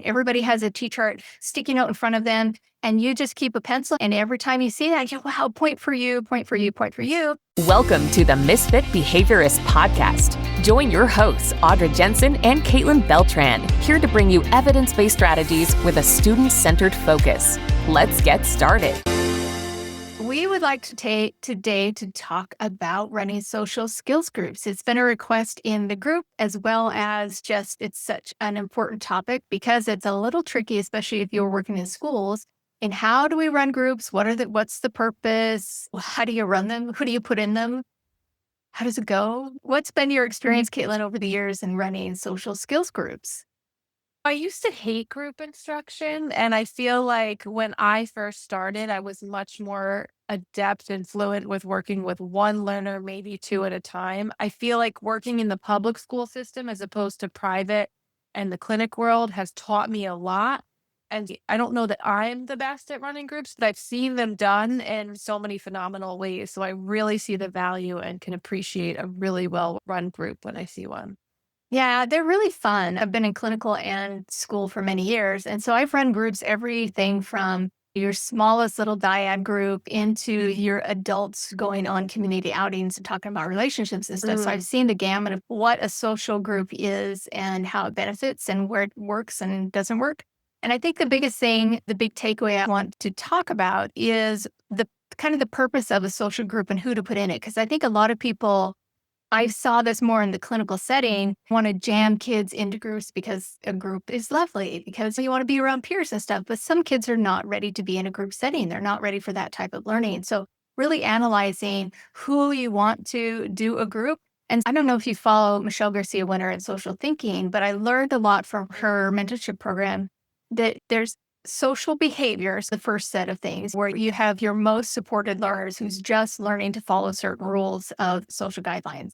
Everybody has a T-chart sticking out in front of them, and you just keep a pencil. And every time you see that, you go, wow, point for you, point for you, point for you. Welcome to the Misfit Behaviorists podcast. Join your hosts, Audra Jensen and Caitlin Beltran, here to bring you evidence-based strategies with a student-centered focus. Let's get started. We would like to take today to talk about running social skills groups. It's been a request in the group, as well as just it's such an important topic because it's a little tricky, especially if you're working in schools. And how do we run groups? What's the purpose? How do you run them? Who do you put in them? How does it go? What's been your experience, Caitlin, over the years in running social skills groups? I used to hate group instruction, and I feel like when I first started, I was much more adept and fluent with working with one learner, maybe two at a time. I feel like working in the public school system as opposed to private and the clinic world has taught me a lot. And I don't know that I'm the best at running groups, but I've seen them done in so many phenomenal ways. So I really see the value and can appreciate a really well run group when I see one. Yeah, they're really fun. I've been in clinical and school for many years. And so I've run groups, everything from your smallest little dyad group into your adults going on community outings and talking about relationships and stuff. So I've seen the gamut of what a social group is and how it benefits and where it works and doesn't work. And I think the biggest thing, the big takeaway I want to talk about is the kind of the purpose of a social group and who to put in it. Because I think a lot of people, I saw this more in the clinical setting, want to jam kids into groups because a group is lovely, because you want to be around peers and stuff. But some kids are not ready to be in a group setting. They're not ready for that type of learning. So really analyzing who you want to do a group. And I don't know if you follow Michelle Garcia Winter in social thinking, but I learned a lot from her mentorship program that there's social behaviors, the first set of things where you have your most supported learners who's just learning to follow certain rules of social guidelines,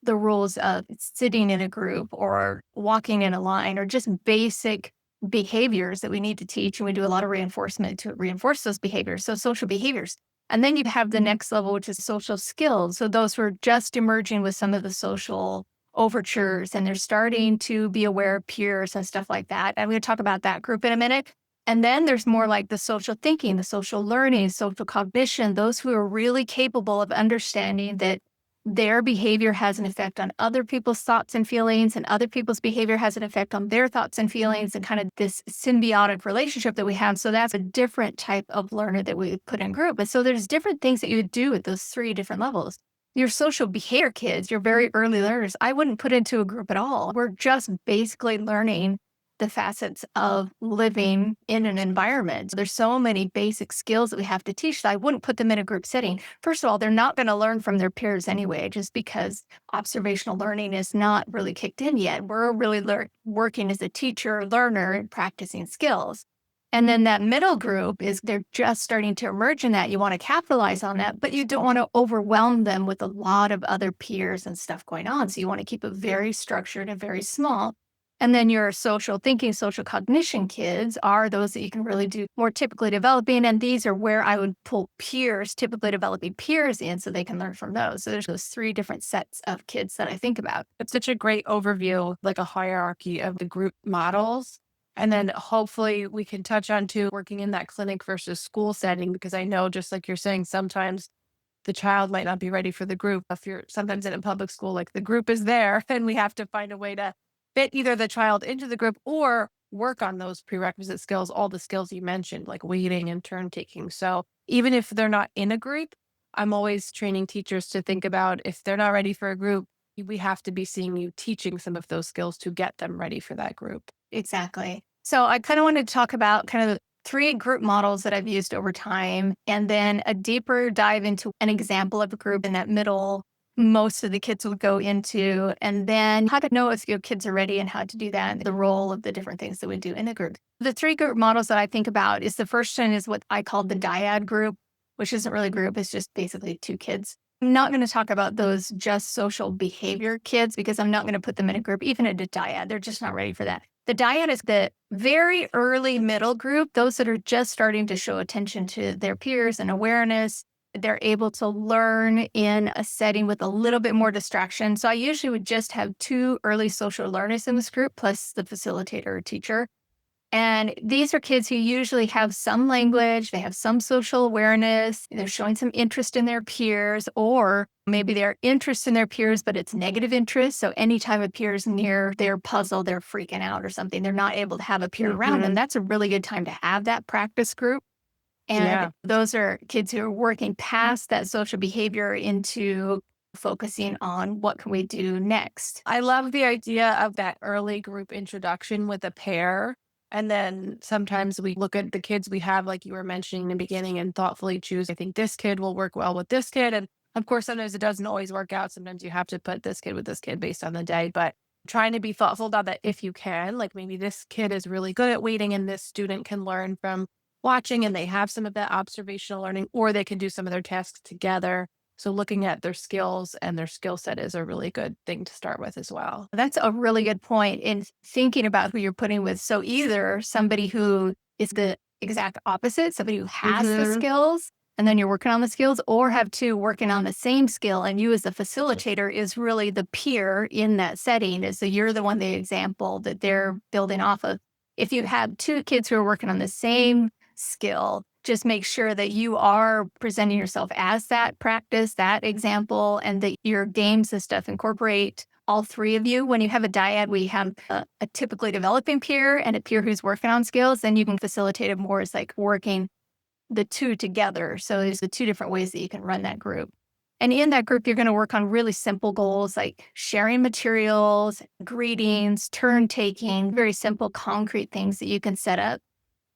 the rules of sitting in a group or walking in a line, or just basic behaviors that we need to teach. And we do a lot of reinforcement to reinforce those behaviors. So social behaviors. And then you have the next level, which is social skills. So those who are just emerging with some of the social overtures and they're starting to be aware of peers and stuff like that. I'm going to talk about that group in a minute. And then there's more like the social thinking, the social learning, social cognition, those who are really capable of understanding that their behavior has an effect on other people's thoughts and feelings, and other people's behavior has an effect on their thoughts and feelings, and kind of this symbiotic relationship that we have. So that's a different type of learner that we put in group. And so there's different things that you would do at those three different levels. Your social behavior kids, your very early learners, I wouldn't put into a group at all. We're just basically learning the facets of living in an environment. There's so many basic skills that we have to teach that I wouldn't put them in a group setting. First of all, they're not going to learn from their peers anyway, just because observational learning is not really kicked in yet. We're really working as a teacher, learner, and practicing skills. And then that middle group is they're just starting to emerge in that. You want to capitalize on that, but you don't want to overwhelm them with a lot of other peers and stuff going on. So you want to keep it very structured and very small. And then your social thinking, social cognition kids are those that you can really do more typically developing. And these are where I would pull peers, typically developing peers in so they can learn from those. So there's those three different sets of kids that I think about. It's such a great overview, like a hierarchy of the group models. And then hopefully we can touch on too, working in that clinic versus school setting, because I know, just like you're saying, sometimes the child might not be ready for the group. If you're sometimes in a public school, like the group is there and we have to find a way to fit either the child into the group or work on those prerequisite skills, all the skills you mentioned, like waiting and turn taking. So even if they're not in a group, I'm always training teachers to think about if they're not ready for a group, we have to be seeing you teaching some of those skills to get them ready for that group. Exactly. So I kind of wanted to talk about kind of the three group models that I've used over time, and then a deeper dive into an example of a group in that middle most of the kids would go into, and then how to know if your kids are ready and how to do that, and the role of the different things that we do in a group. The three group models that I think about is the first one is what I call the dyad group, which isn't really a group. It's just basically two kids. I'm not going to talk about those just social behavior kids because I'm not going to put them in a group, even at a dyad. They're just not ready for that. The dyad is the very early middle group, those that are just starting to show attention to their peers and awareness. They're able to learn in a setting with a little bit more distraction. So I usually would just have two early social learners in this group, plus the facilitator or teacher. And these are kids who usually have some language, they have some social awareness, they're showing some interest in their peers, or maybe they're interested in their peers, but it's negative interest. So anytime a peer is near their puzzle, they're freaking out or something. They're not able to have a peer around them. Mhm. That's a really good time to have that practice group. And Yeah. those are kids who are working past that social behavior into focusing on what can we do next. I love the idea of that early group introduction with a pair. And then sometimes we look at the kids we have, like you were mentioning in the beginning, and thoughtfully choose, I think this kid will work well with this kid. And of course, sometimes it doesn't always work out. Sometimes you have to put this kid with this kid based on the day. But trying to be thoughtful about that if you can, like maybe this kid is really good at waiting and this student can learn from watching and they have some of that observational learning, or they can do some of their tasks together. So looking at their skills and their skill set is a really good thing to start with as well. That's a really good point in thinking about who you're putting with. So either somebody who is the exact opposite, somebody who has the Mhm. skills, and then you're working on the skills, or have two working on the same skill, and you as the facilitator is really the peer in that setting. And so you're the one, the example that they're building off of. If you have two kids who are working on the same skill, just make sure that you are presenting yourself as that practice, that example, and that your games and stuff incorporate all three of you. When you have a dyad, we have a typically developing peer and a peer who's working on skills, then you can facilitate it more as like working the two together. So there's the two different ways that you can run that group. And in that group, you're going to work on really simple goals like sharing materials, greetings, turn taking, very simple, concrete things that you can set up.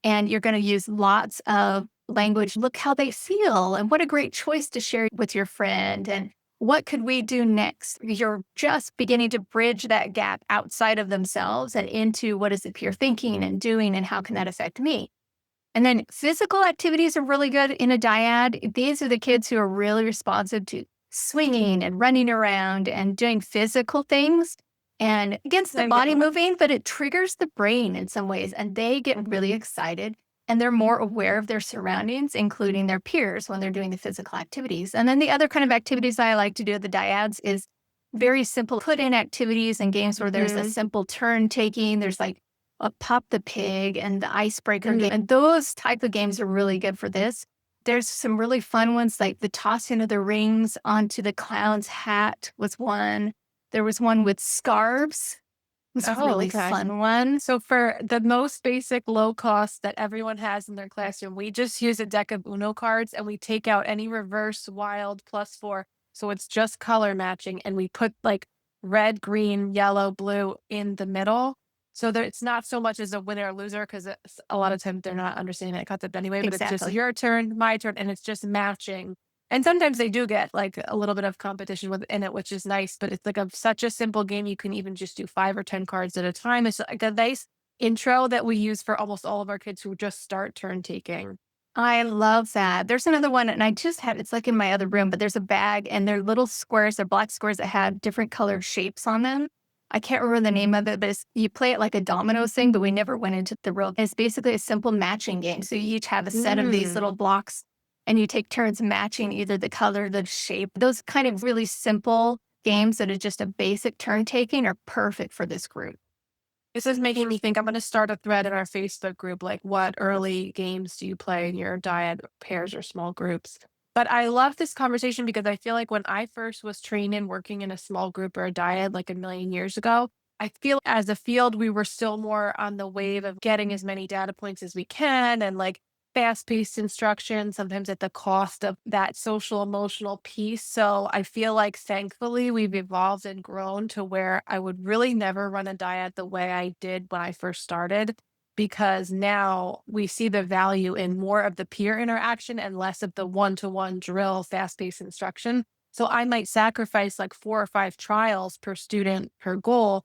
And you're going to use lots of language. Look how they feel. And what a great choice to share with your friend. And what could we do next? You're just beginning to bridge that gap outside of themselves and into what is it peer thinking and doing and how can that affect me? And then physical activities are really good in a dyad. These are the kids who are really responsive to swinging and running around and doing physical things and against the I body know. moving, but it triggers the brain in some ways. And they get really excited and they're more aware of their surroundings, including their peers when they're doing the physical activities. And then the other kind of activities I like to do at the dyads is very simple put in activities and games where there's a Mhm. simple turn taking. There's like Pop the Pig and the Icebreaker Mhm. game. And those type of games are really good for this. There's some really fun ones like the tossing of the rings onto the clown's hat was one. There was one with scarves. Was a Oh, really okay. fun one. So for the most basic low cost that everyone has in their classroom, we just use a deck of Uno cards and we take out any reverse wild +4. So it's just color matching and we put like red, green, yellow, blue in the middle. So that it's not so much as a winner or loser because a lot of times they're not understanding that concept anyway, but it's just Exactly. your turn, my turn, and it's just matching. And sometimes they do get like a little bit of competition within it, which is nice, but it's like such a simple game. You can even just do 5 or 10 cards at a time. It's like a nice intro that we use for almost all of our kids who just start turn taking. I love that. There's another one, and I just have it's like in my other room, but there's a bag and they're little squares, they're black squares that have different colored shapes on them. I can't remember the name of it, but you play it like a dominoes thing, but we never went into the real. It's basically a simple matching game. So you each have a set of these Mm. little blocks and you take turns matching either the color, the shape. Those kind of really simple games that are just a basic turn taking are perfect for this group. This is making me think I'm going to start a thread in our Facebook group. Like, what early games do you play in your dyad pairs or small groups? But I love this conversation because I feel like when I first was trained in working in a small group or a dyad like a million years ago, I feel as a field, we were still more on the wave of getting as many data points as we can and like fast paced instruction, sometimes at the cost of that social emotional piece. So I feel like thankfully we've evolved and grown to where I would really never run a diet the way I did when I first started, because now we see the value in more of the peer interaction and less of the one to one drill, fast paced instruction. So I might sacrifice like 4 or 5 trials per student per goal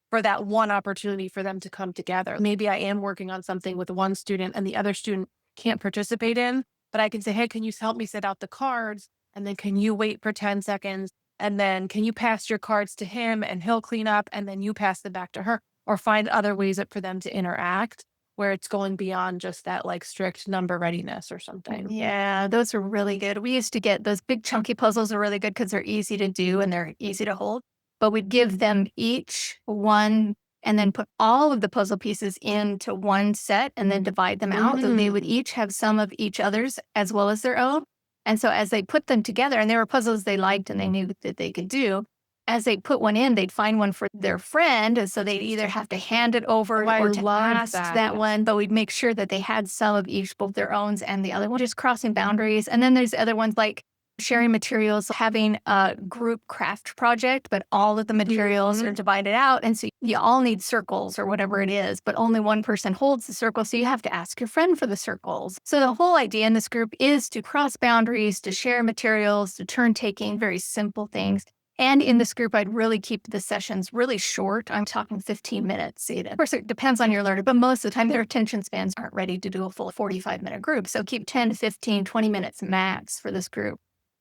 for that one opportunity for them to come together. Maybe I am working on something with one student and the other student can't participate in, but I can say, hey, can you help me set out the cards? And then can you wait for 10 seconds? And then can you pass your cards to him and he'll clean up and then you pass them back to her, or find other ways for them to interact where it's going beyond just that like strict number readiness or something. Yeah, those are really good. We used to get those big chunky puzzles are really good because they're easy to do and they're easy to hold. But we'd give them each one and then put all of the puzzle pieces into one set and then divide them out. So they would each have some of each other's as well as their own. And so as they put them together, and they were puzzles they liked and they knew that they could do, as they put one in, they'd find one for their friend. And so they'd either have to hand it over Oh, I or to love ask that. that one, but we'd make sure that they had some of each, both their owns and the other one, just crossing boundaries. And then there's other ones like sharing materials, having a group craft project, but all of the materials are divided out. And so you all need circles or whatever it is, but only one person holds the circle. So you have to ask your friend for the circles. So the whole idea in this group is to cross boundaries, to share materials, to turn taking, very simple things. And in this group, I'd really keep the sessions really short. I'm talking 15 minutes. Of course, it depends on your learner, but most of the time their attention spans aren't ready to do a full 45-minute group. So keep 10 to 15, 20 minutes max for this group.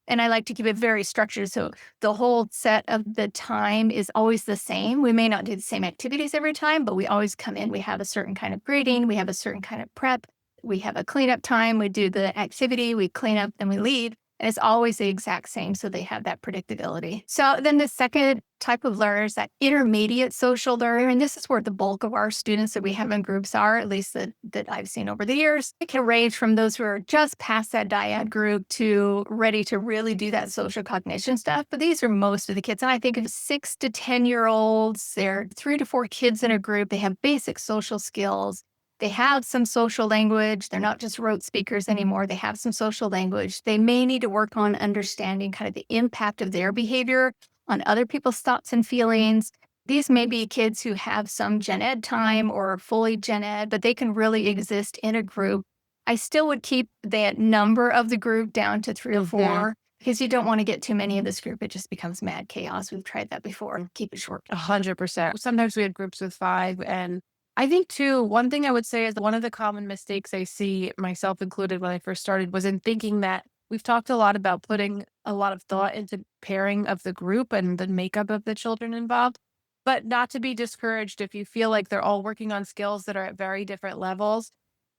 And I like to keep it very structured. So the whole set of the time is always the same. We may not do the same activities every time, but we always come in. We have a certain kind of grading. We have a certain kind of prep. We have a cleanup time. We do the activity. We clean up, then we leave. And it's always the exact same. So they have that predictability. So then the second type of learner is that intermediate social learner. And this is where the bulk of our students that we have in groups are, at least that I've seen over the years. It can range from those who are just past that dyad group to ready to really do that social cognition stuff. But these are most of the kids. And I think of 6 to 10-year-olds, there are 3 to 4 kids in a group. They have basic social skills. They have some social language. They're not just rote speakers anymore. They have some social language. They may need to work on understanding kind of the impact of their behavior on other people's thoughts and feelings. These may be kids who have some gen ed time or fully gen ed, but they can really exist in a group. I still would keep that number of the group down to 3 or 4 because you don't want to get too many of this group. It just becomes mad chaos. We've tried that before. Keep it short. 100%. Sometimes we had groups with 5. And I think too, one thing I would say is one of the common mistakes I see, myself included, when I first started was in thinking that we've talked a lot about putting a lot of thought into pairing of the group and the makeup of the children involved, but not to be discouraged if you feel like they're all working on skills that are at very different levels.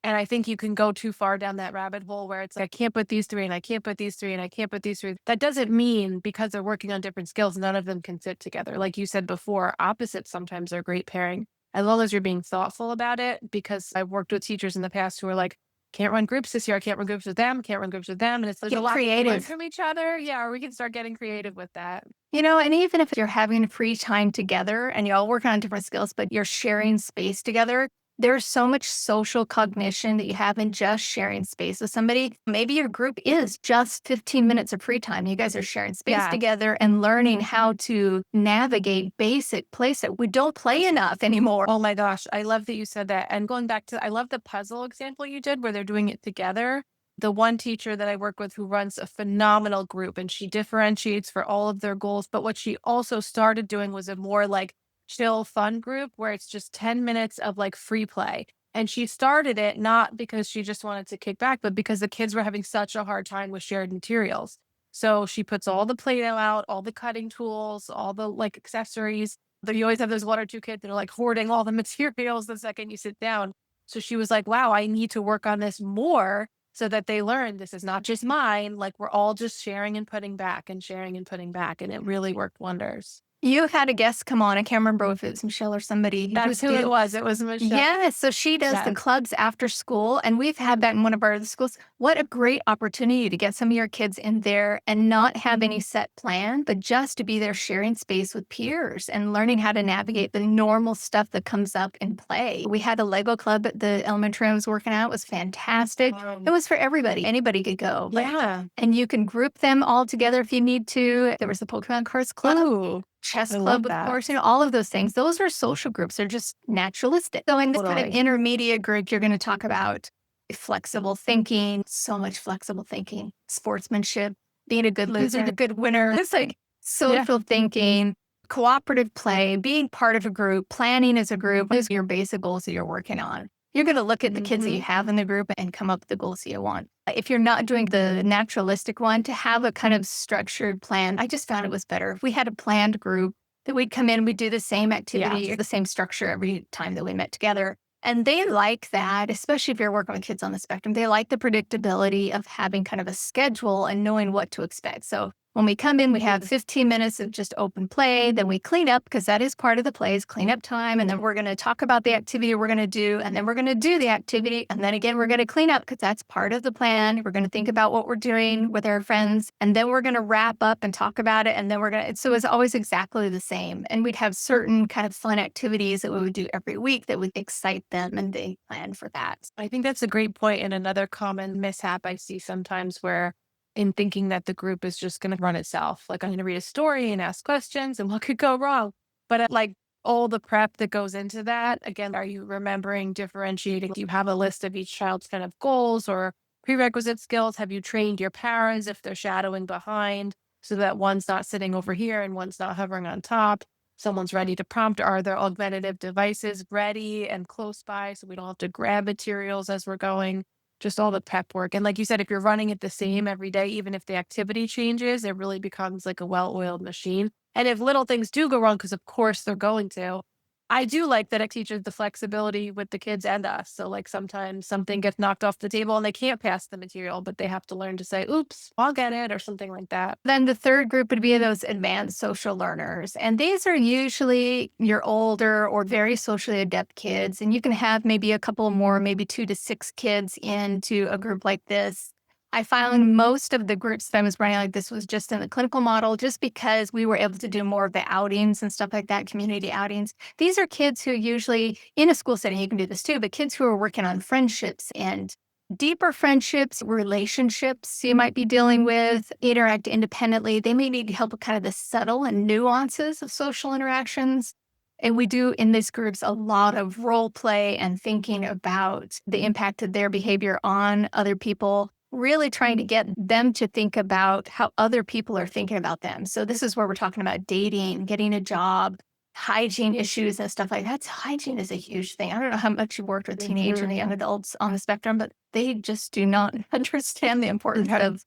And I think you can go too far down that rabbit hole where it's like, I can't put these 3 and I can't put these 3 and I can't put these 3. That doesn't mean because they're working on different skills, none of them can sit together. Like you said before, opposites sometimes are great pairing, as long as you're being thoughtful about it. Because I've worked with teachers in the past who are like, can't run groups this year. I can't run groups with them. Can't run groups with them. And it's there's Get a lot to learn creative. from each other. Yeah, or we can start getting creative with that. And even if you're having free time together and you're all working on different skills, but you're sharing space together, there's so much social cognition that you have in just sharing space with somebody. Maybe your group is just 15 minutes of free time. You guys are sharing space together and learning how to navigate basic plays that we don't play enough anymore. Oh my gosh, I love that you said that. And going back to, I love the puzzle example you did where they're doing it together. The one teacher that I work with who runs a phenomenal group and she differentiates for all of their goals. But what she also started doing was a more like chill, fun group where it's just 10 minutes of like free play. And she started it not because she just wanted to kick back, but because the kids were having such a hard time with shared materials. So she puts all the Play-Doh out, all the cutting tools, all the like accessories. You always have those 1 or 2 kids that are like hoarding all the materials the second you sit down. So she was like, wow, I need to work on this more so that they learn this is not just mine. Like we're all just sharing and putting back and sharing and putting back. And it really worked wonders. You had a guest come on. I can't remember if it was Michelle or somebody. That's who it was. It was Michelle. Yeah. So she does the clubs after school. And we've had that in one of our other schools. What a great opportunity to get some of your kids in there and not have any set plan, but just to be there sharing space with peers and learning how to navigate the normal stuff that comes up in play. We had a Lego club at the elementary I was working at. It was fantastic. It was for everybody. Anybody could go. Yeah. And you can group them all together if you need to. There was the Pokemon cards club. Ooh. Chess I love club, of that. course, all of those things. Those are social groups. They're just naturalistic. So in this kind of Totally. intermediate group, you're going to talk about flexible thinking, so much flexible thinking, sportsmanship, being a good loser, a good winner. It's like social thinking, cooperative play, being part of a group, planning as a group. Those are your basic goals that you're working on. You're going to look at the kids that you have in the group and come up with the goals that you want. If you're not doing the naturalistic one, to have a kind of structured plan, I just found it was better. If we had a planned group that we'd come in, we'd do the same activity, the same structure every time that we met together. And they like that, especially if you're working with kids on the spectrum. They like the predictability of having kind of a schedule and knowing what to expect. So When we come in, we have 15 minutes of just open play. Then we clean up because that is part of the play is cleanup time. And then we're going to talk about the activity we're going to do. And then we're going to do the activity. And then again, we're going to clean up because that's part of the plan. We're going to think about what we're doing with our friends. And then we're going to wrap up and talk about it. And then so it's always exactly the same. And we'd have certain kind of fun activities that we would do every week that would excite them, and they plan for that. I think that's a great point. And another common mishap I see sometimes where in thinking that the group is just going to run itself, like I'm going to read a story and ask questions and what could go wrong. But like all the prep that goes into that, again, are you remembering, differentiating? Do you have a list of each child's kind of goals or prerequisite skills? Have you trained your parents if they're shadowing behind so that one's not sitting over here and one's not hovering on top? Someone's ready to prompt. Are there augmentative devices ready and close by so we don't have to grab materials as we're going? Just all the prep work. And like you said, if you're running it the same every day, even if the activity changes, it really becomes like a well-oiled machine. And if little things do go wrong, because of course they're going to, I do like that it teaches the flexibility with the kids and us. So like sometimes something gets knocked off the table and they can't pass the material, but they have to learn to say, oops, I'll get it, or something like that. Then the third group would be those advanced social learners. And these are usually your older or very socially adept kids. And you can have maybe a couple more, maybe 2 to 6 kids into a group like this. I found most of the groups that I was running like this was just in the clinical model, just because we were able to do more of the outings and stuff like that, community outings. These are kids who usually, in a school setting, you can do this too, but kids who are working on friendships and deeper friendships, relationships you might be dealing with, interact independently. They may need help with kind of the subtle and nuances of social interactions. And we do in these groups a lot of role play and thinking about the impact of their behavior on other people, really trying to get them to think about how other people are thinking about them. So this is where we're talking about dating, getting a job, hygiene issues and stuff like that. Hygiene is a huge thing. I don't know how much you worked with teenage and young adults on the spectrum, but they just do not understand the importance of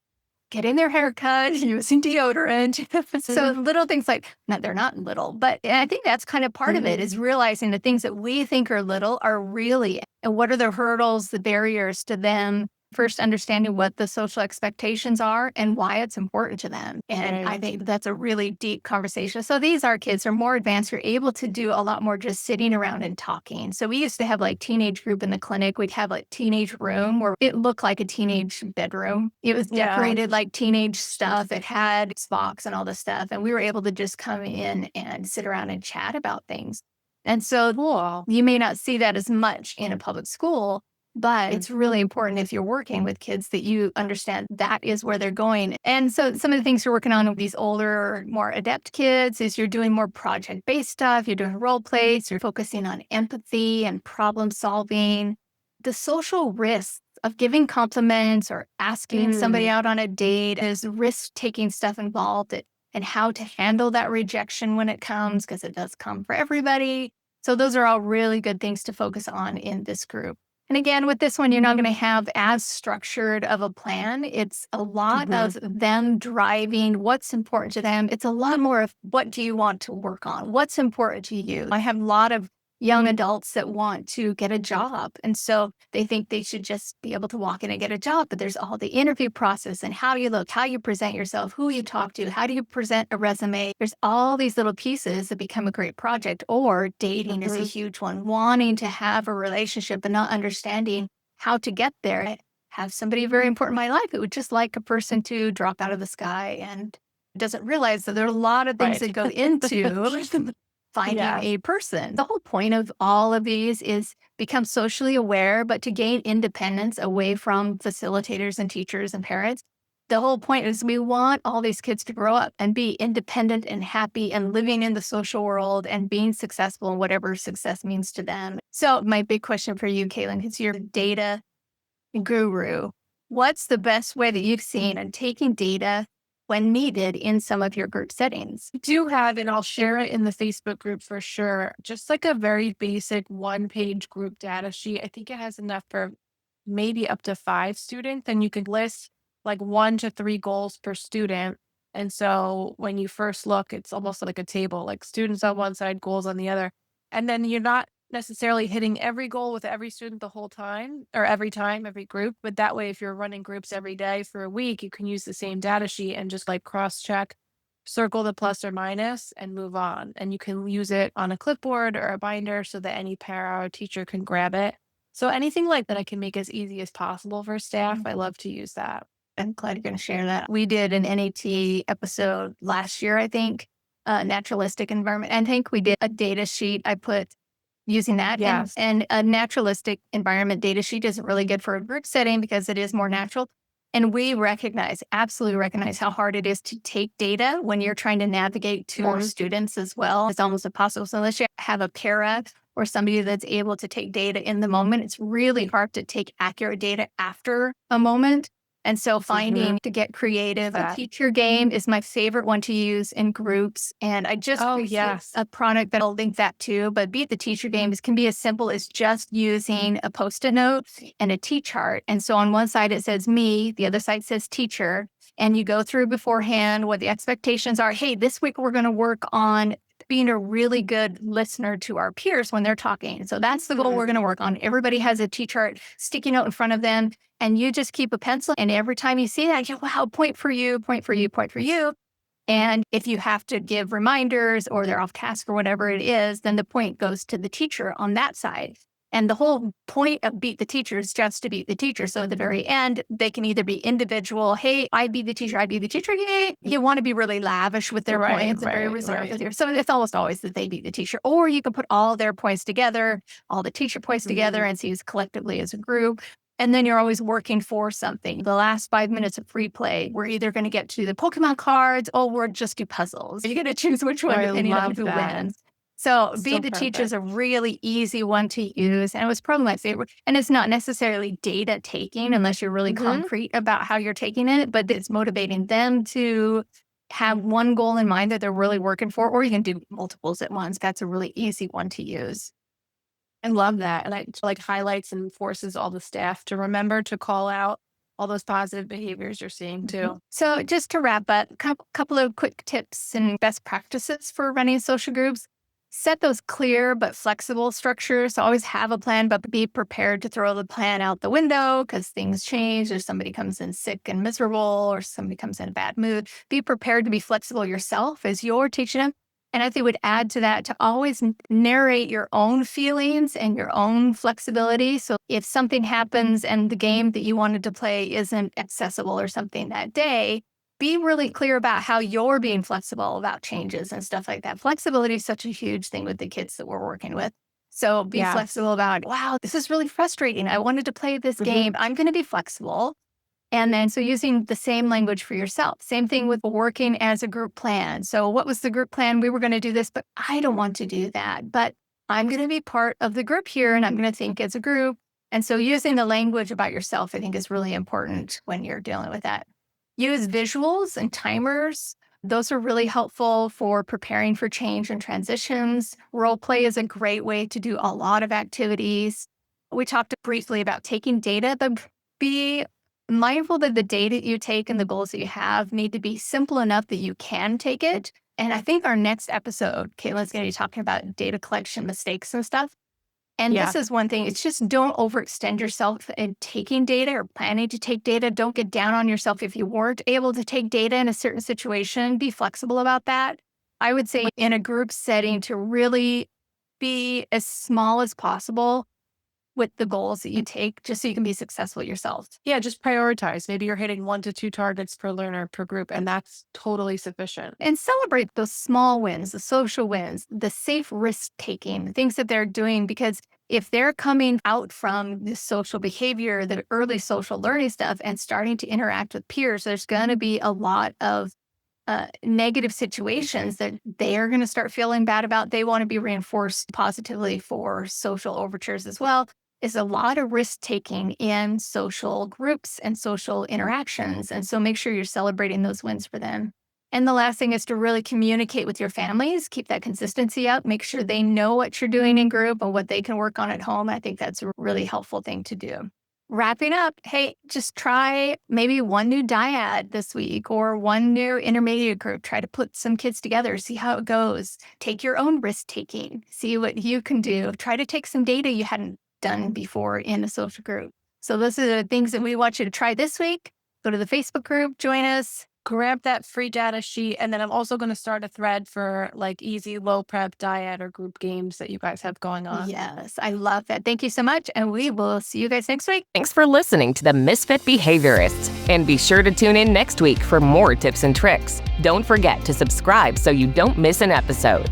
getting their hair cut, using deodorant. So little things like, they're not little, but I think that's kind of part of it, is realizing the things that we think are little are really, and what are the hurdles, the barriers to them. First, understanding what the social expectations are and why it's important to them. And I think that's a really deep conversation. So these are kids who are more advanced. You're able to do a lot more just sitting around and talking. So we used to have like teenage group in the clinic. We'd have like teenage room where it looked like a teenage bedroom. It was decorated like teenage stuff. It had Xbox and all this stuff. And we were able to just come in and sit around and chat about things. And so you may not see that as much in a public school, but it's really important if you're working with kids that you understand that is where they're going. And so some of the things you're working on with these older, more adept kids is you're doing more project-based stuff. You're doing role plays. You're focusing on empathy and problem solving. The social risks of giving compliments or asking somebody out on a date is risk-taking stuff involved, and how to handle that rejection when it comes, because it does come for everybody. So those are all really good things to focus on in this group. And again, with this one, you're not going to have as structured of a plan. It's a lot of them driving what's important to them. It's a lot more of what do you want to work on? What's important to you? I have a lot of young adults that want to get a job. And so they think they should just be able to walk in and get a job. But there's all the interview process and how you look, how you present yourself, who you talk to, how do you present a resume? There's all these little pieces that become a great project. Or dating is a huge one, wanting to have a relationship but not understanding how to get there. I have somebody very important in my life who would just like a person to drop out of the sky and doesn't realize that there are a lot of things that go into finding a person. The whole point of all of these is become socially aware, but to gain independence away from facilitators and teachers and parents. The whole point is we want all these kids to grow up and be independent and happy and living in the social world and being successful in whatever success means to them. So my big question for you, Caitlin, is you're a data guru. What's the best way that you've seen in taking data when needed in some of your group settings? I do have, and I'll share it in the Facebook group for sure, just like a very basic 1-page group data sheet. I think it has enough for maybe up to 5 students, and you can list like 1 to 3 goals per student. And so when you first look, it's almost like a table, like students on one side, goals on the other. And then you're not necessarily hitting every goal with every student the whole time or every time, every group. But that way, if you're running groups every day for a week, you can use the same data sheet and just like cross check, circle the plus or minus, and move on. And you can use it on a clipboard or a binder so that any para or teacher can grab it. So anything like that I can make as easy as possible for staff. I love to use that. I'm glad you're going to share that. We did an NAT episode last year, I think, naturalistic environment. I think we did a data sheet. I put using that. Yes. And a naturalistic environment data sheet is really good for a group setting because it is more natural. And we absolutely recognize how hard it is to take data when you're trying to navigate to our students as well. It's almost impossible. So unless you have a para or somebody that's able to take data in the moment, it's really hard to take accurate data after a moment. And so finding to get creative, a teacher game is my favorite one to use in groups. And I just created a product that I'll link that to. But Beat the Teacher games can be as simple as just using a Post-it note and a T-chart. And so on one side it says me, the other side says teacher. And you go through beforehand what the expectations are. Hey, this week we're going to work on being a really good listener to our peers when they're talking. So that's the goal we're going to work on. Everybody has a T-chart, sticky note in front of them, and you just keep a pencil. And every time you see that, you go, wow, point for you, point for you, point for you. And if you have to give reminders or they're off task or whatever it is, then the point goes to the teacher on that side. And the whole point of Beat the Teacher is just to beat the teacher. So at the very end, they can either be individual, hey, I beat the teacher, I beat the teacher. Yay. You want to be really lavish with their points and very reserved with your. So it's almost always that they beat the teacher. Or you can put all their points together, all the teacher points together and see collectively as a group. And then you're always working for something. The last 5 minutes of free play, we're either going to get to the Pokemon cards or we're just do puzzles. You're going to choose which one depending on who wins. So Beat the Teacher is a really easy one to use. And it was probably my favorite. And it's not necessarily data taking unless you're really concrete about how you're taking it, but it's motivating them to have one goal in mind that they're really working for, or you can do multiples at once. That's a really easy one to use. I love that. And it like highlights and forces all the staff to remember to call out all those positive behaviors you're seeing too. So just to wrap up, a couple of quick tips and best practices for running social groups. Set those clear but flexible structures. So always have a plan, but be prepared to throw the plan out the window because things change or somebody comes in sick and miserable or somebody comes in a bad mood. Be prepared to be flexible yourself as you're teaching them. And I think would add to that to always narrate your own feelings and your own flexibility. So if something happens and the game that you wanted to play isn't accessible or something that day, be really clear about how you're being flexible about changes and stuff like that. Flexibility is such a huge thing with the kids that we're working with. So be flexible about, wow, this is really frustrating. I wanted to play this game. I'm going to be flexible. And then, so using the same language for yourself. Same thing with working as a group plan. So what was the group plan? We were going to do this, but I don't want to do that. But I'm going to be part of the group here and I'm going to think as a group. And so using the language about yourself, I think is really important when you're dealing with that. Use visuals and timers. Those are really helpful for preparing for change and transitions. Role play is a great way to do a lot of activities. We talked briefly about taking data, but be mindful that the data you take and the goals that you have need to be simple enough that you can take it. And I think our next episode, Caitlin's going to be talking about data collection mistakes and stuff. And this is one thing, it's just don't overextend yourself in taking data or planning to take data. Don't get down on yourself if you weren't able to take data in a certain situation. Be flexible about that. I would say in a group setting to really be as small as possible with the goals that you take, just so you can be successful yourself. Yeah, just prioritize. Maybe you're hitting 1 to 2 targets per learner per group, and that's totally sufficient. And celebrate those small wins, the social wins, the safe risk taking, things that they're doing, because if they're coming out from the social behavior, the early social learning stuff, and starting to interact with peers, there's going to be a lot of negative situations that they are going to start feeling bad about. They want to be reinforced positively for social overtures as well. Is a lot of risk taking in social groups and social interactions. And so make sure you're celebrating those wins for them. And the last thing is to really communicate with your families, keep that consistency up, make sure they know what you're doing in group and what they can work on at home. I think that's a really helpful thing to do. Wrapping up, hey, just try maybe one new dyad this week or one new intermediate group. Try to put some kids together, see how it goes. Take your own risk taking, see what you can do. Try to take some data you hadn't done before in a social group. So those are the things that we want you to try this week. Go to the Facebook group, join us. Grab that free data sheet. And then I'm also going to start a thread for like easy, low prep dyad or group games that you guys have going on. Yes, I love that. Thank you so much. And we will see you guys next week. Thanks for listening to the Misfit Behaviorists. And be sure to tune in next week for more tips and tricks. Don't forget to subscribe so you don't miss an episode.